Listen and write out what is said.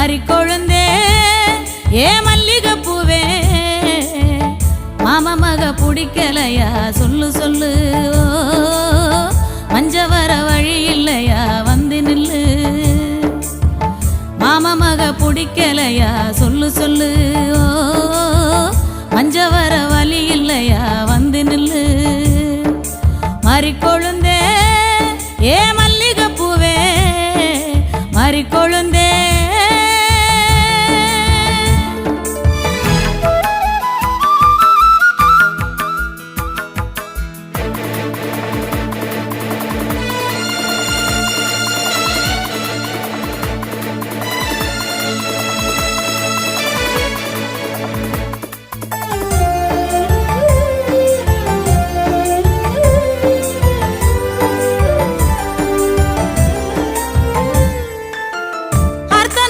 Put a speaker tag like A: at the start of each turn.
A: மாறி கொழுந்தே ஏ மல்லிகை பூவே மாமா மக பிடிக்கலையா சொல்லு சொல்லு மஞ்ச வர வழி இல்லையா வந்து நில்லு மாமா மக பிடிக்கலையா சொல்லு சொல்லு மஞ்ச வர வழி இல்லையா